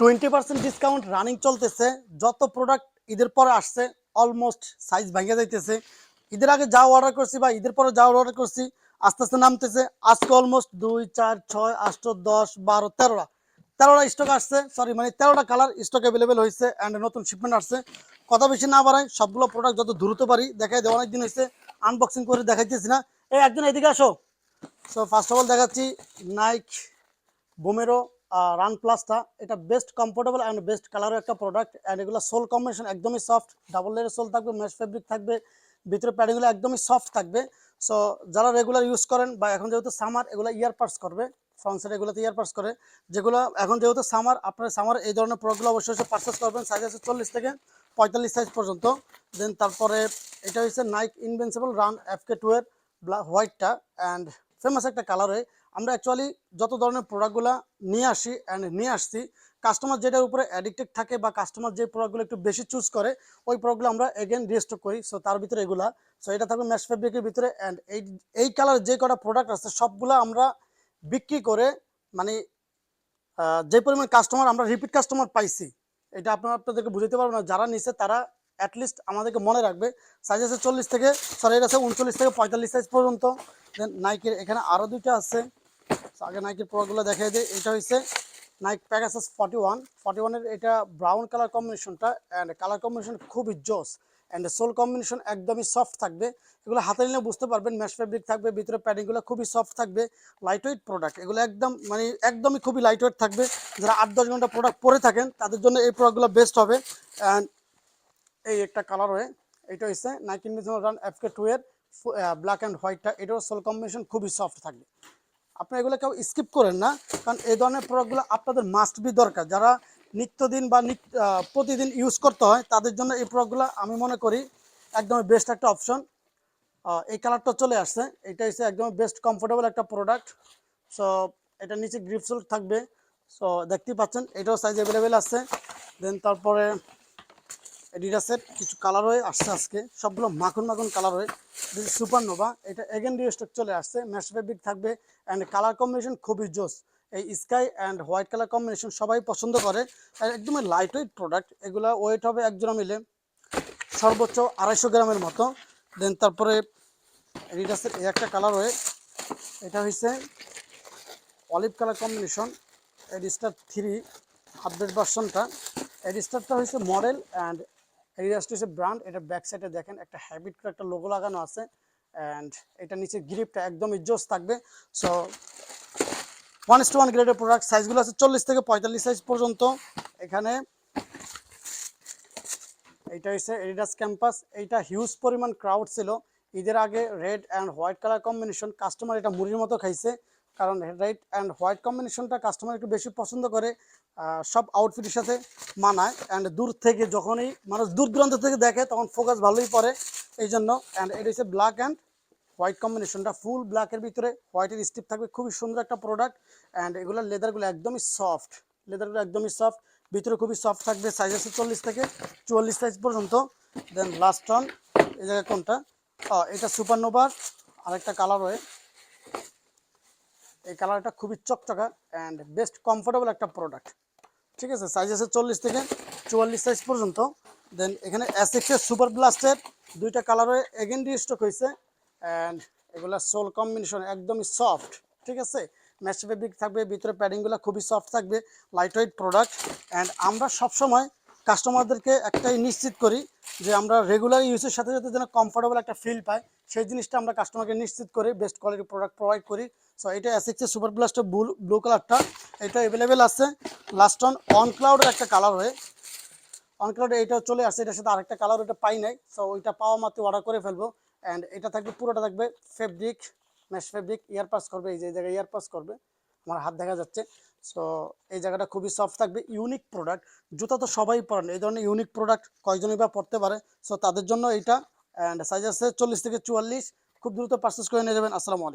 20% discount running চলতেছে। যত product ঈদের পরে আসছে অলমোস্ট সাইজ ভেঙে যাইতেছে। ঈদের আগে যা অর্ডার করছি বা ঈদের পরে যা অর্ডার করছি আস্তে আস্তে নামতেছে। আজকে অলমোস্ট 2 4 6 8 10 12 13টা স্টক আসছে, সরি মানে 13টা কালার স্টক অ্যাভেলেবেল হয়েছে অ্যান্ড নতুন শিপমেন্ট আসছে। কথা বেশি না বাড়াই, সবগুলো প্রোডাক্ট যত দ্রুত পারি দেখাই দেওয়া, অনেকদিন হয়েছে আনবক্সিং করে দেখাইতেছি না। এই একজন এদিকে আসো। সো ফার্স্ট অফ অল দেখাচ্ছি নাইক বোমেরো রান প্লাসটা। এটা বেস্ট কমফোর্টেবল অ্যান্ড বেস্ট কালারের একটা প্রোডাক্ট অ্যান্ড এগুলো সোল কম্বিনেশন একদমই সফট, ডাবল লেয়ারের সোল থাকবে, মেশ ফেব্রিক থাকবে, ভিতরে প্যাডিংগুলো একদমই সফট থাকবে। সো যারা রেগুলার ইউজ করেন বা এখন যেহেতু সামার এগুলো ইয়ারপাডস করবে, ফ্রন্ট সাইড এগুলোতে ইয়ারপাডস করে, যেগুলো এখন যেহেতু সামার আপনার সামার এই ধরনের প্রোডাক্টগুলো অবশ্যই পারচেস করবেন। সাইজ আছে 40 থেকে 45 সাইজ পর্যন্ত। দেন তারপরে এটা হচ্ছে নাইক ইনভিনসিবল রান FK2 এর হোয়াইটটা অ্যান্ড ফেমাস একটা কালার হয়। আমরা অ্যাকচুয়ালি যত ধরনের প্রোডাক্টগুলো নিয়ে আসি অ্যান্ড নিয়ে আসছি, কাস্টমার যেটার উপরে অ্যাডিক্টেড থাকে বা কাস্টমার যে প্রোডাক্টগুলো একটু বেশি চুজ করে ওই প্রোডাক্টগুলো আমরা এগেন রিস্টক করি। সো তার ভিতরে এগুলা, সো এটা থাকবে ম্যাশ ফেব্রিকের ভিতরে অ্যান্ড এই কালার যে কটা প্রোডাক্ট আছে সবগুলো আমরা বিক্রি করে মানে যে পরিমাণ কাস্টমার আমরা রিপিট কাস্টমার পাইছি এটা আপনাদেরকে বুঝাতে পারবো না। যারা নিছে তারা অ্যাটলিস্ট আমাদেরকে মনে রাখবে। সাইজ আছে 40 থেকে, সরি এটা আছে 39 থেকে 45 সাইজ পর্যন্ত। দেন নাইকের এখানে আরও দুইটা আছে, আগে নাইকের প্রোডাক্টগুলো দেখাই দিই। এটা হচ্ছে নাইক প্যাগাসাস 41 এর এটা ব্রাউন কালার কম্বিনেশনটা অ্যান্ড কালার কম্বিনেশন খুবই জোস অ্যান্ড সোল কম্বিনেশন একদমই সফট থাকবে। এগুলো হাতে নিলে বুঝতে পারবেন ম্যাশ ফেব্রিক থাকবে, ভিতরে প্যাডিংগুলো খুবই সফট থাকবে, লাইট ওয়েট প্রোডাক্ট এগুলো একদম মানে একদমই খুবই লাইট ওয়েট থাকবে। যারা 8-10 ঘন্টা প্রোডাক্ট পরে থাকেন তাদের জন্য এই প্রোডাক্টগুলো বেস্ট হবে। অ্যান্ড এই একটা কালার হয়ে এটা হচ্ছে নাইক ইনভিনসিবল রান FK2 এর ব্ল্যাক অ্যান্ড হোয়াইটটা, এটাও সোল কম্বিনেশন খুবই সফট থাকবে। আপনারা এগুলো কেউ স্কিপ করেন না, কারণ এই ধরনের প্রোডাক্টগুলো আপনাদের মাস্ট বি দরকার। যারা নিত্যদিন বা প্রতিদিন ইউজ করতে হয় তাদের জন্য এই প্রোডাক্টগুলো আমি মনে করি একদমই বেস্ট একটা অপশন। এই কালারটা চলে আসছে, এটা হচ্ছে একদমই বেস্ট কমফোর্টেবল একটা প্রোডাক্ট। সো এটা নিচে গ্রিপ সোল থাকবে, সো দেখতেই পাচ্ছেন এটাও সাইজ অ্যাভেলেবেল আছে। দেন তারপরে এডিডাসের কিছু কালার হয়ে আসছে আজকে, সবগুলো মাখন মাখন কালার হয়ে। দিস সুপার নোভা, এটা এগেন রিস্টক চলে আসছে, ম্যাশ ফেব্রিক থাকবে অ্যান্ড কালার কম্বিনেশন খুবই জোস। এই sky and white colour combination সবাই পছন্দ করে আর একদমই লাইট ওয়েট প্রোডাক্ট। এগুলো ওয়েট হবে একজোড়া মিলে সর্বোচ্চ 250 গ্রামের মতো। দেন তারপরে এডিডাসের এই একটা কালার হয়ে এটা হচ্ছে অলিভ কালার কম্বিনেশন, এডিস্টার 3 আপডেট ভার্সনটা। এডিস্টারটা হচ্ছে মডেল অ্যান্ড এডিডাসটা হচ্ছে ব্র্যান্ড। এটা ব্যাক সাইডে দেখেন একটা হ্যাবিট করে একটা লোগো লাগানো আছে অ্যান্ড এটা নিচে গ্রিপটা একদমই জোস থাকবে। সো 1:1 গ্রেডের প্রোডাক্ট। সাইজগুলো আছে 40 থেকে 45 সাইজ পর্যন্ত। এখানে এইটা হচ্ছে এডিডাস ক্যাম্পাস, এইটা হিউজ পরিমাণ ক্রাউড ছিল ঈদের আগে। Red and white colour combination, customer এটা মুড়ির মতো খাইছে, কারণ রেড অ্যান্ড হোয়াইট কম্বিনেশনটা কাস্টমার একটু বেশি পছন্দ করে, সব আউটফিটের সাথে মানায় অ্যান্ড দূর থেকে যখনই মানুষ দূর দূরান্ত থেকে দেখে তখন ফোকাস ভালোই পড়ে এই জন্য। অ্যান্ড এটা হচ্ছে ব্ল্যাক অ্যান্ড হোয়াইট কম্বিনেশনটা, ফুল ব্ল্যাকের ভিতরে হোয়াইটের স্টিপ থাকবে, খুবই সুন্দর একটা প্রোডাক্ট। অ্যান্ড এগুলোর লেদারগুলো একদমই সফট, লেদারগুলো একদমই সফট, ভিতরে খুবই সফট থাকবে। সাইজ আছে 40 থেকে 44 সাইজ পর্যন্ত। দেন লাস্ট অন এই জায়গায় কোনটা, এটা সুপারনোভার আরেকটা কালার হয়ে, এই কালারটা খুবই চকচকা অ্যান্ড বেস্ট কমফোর্টেবল একটা প্রোডাক্ট। ঠিক আছে, সাইজ আছে 40 থেকে 44 সাইজ পর্যন্ত। দেন এখানে SX এর সুপার ব্লাস্টের দুইটা কালার হয়ে এগেন রিস্টক হয়েছে অ্যান্ড এগুলা সোল কম্বিনেশন একদমই সফট। ঠিক আছে, ম্যাশ ফেব্রিক থাকবে, ভিতরে প্যাডিংগুলো খুবই সফট থাকবে, লাইট ওয়েট প্রোডাক্ট। অ্যান্ড আমরা সবসময় কাস্টমারদেরকে একটাই নিশ্চিত করি যে আমরা রেগুলার ইউজের সাথে সাথে যেন কমফোর্টেবল একটা ফিল পাই, সেই জিনিসটা আমরা কাস্টমারকে নিশ্চিত করে বেস্ট কোয়ালিটির প্রোডাক্ট প্রোভাইড করি। সো এটা SX এর সুপার ব্লাস্টের ব্লু কালারটা, এটা অ্যাভেলেবেল আছে। লাস্ট অন ক্লাউডের একটা কালার হয়ে, অন ক্লাউডে এইটাও চলে আসছে, এটার সাথে আরেকটা কালার ওটা পাই নাই, সো ওইটা পাওয়া মাত্র অর্ডার করে ফেলবো। অ্যান্ড এটা থাকবে পুরোটা থাকবে ফেব্রিক, ম্যাশ ফেব্রিক, ইয়ারপাস করবে, এই যে জায়গায় ইয়ারপাস করবে, আমার হাত দেখা যাচ্ছে। সো এই জায়গাটা খুবই সফট থাকবে, ইউনিক প্রোডাক্ট। জুতা তো সবাই পরেন, এই ধরনের ইউনিক প্রোডাক্ট কয়জনই বা পড়তে পারে, সো তাদের জন্য এইটা। অ্যান্ড সাইজ আছে 40 থেকে 44, খুব দ্রুত পারচেস করে নিয়ে যাবেন। আসসালামু আলাইকুম।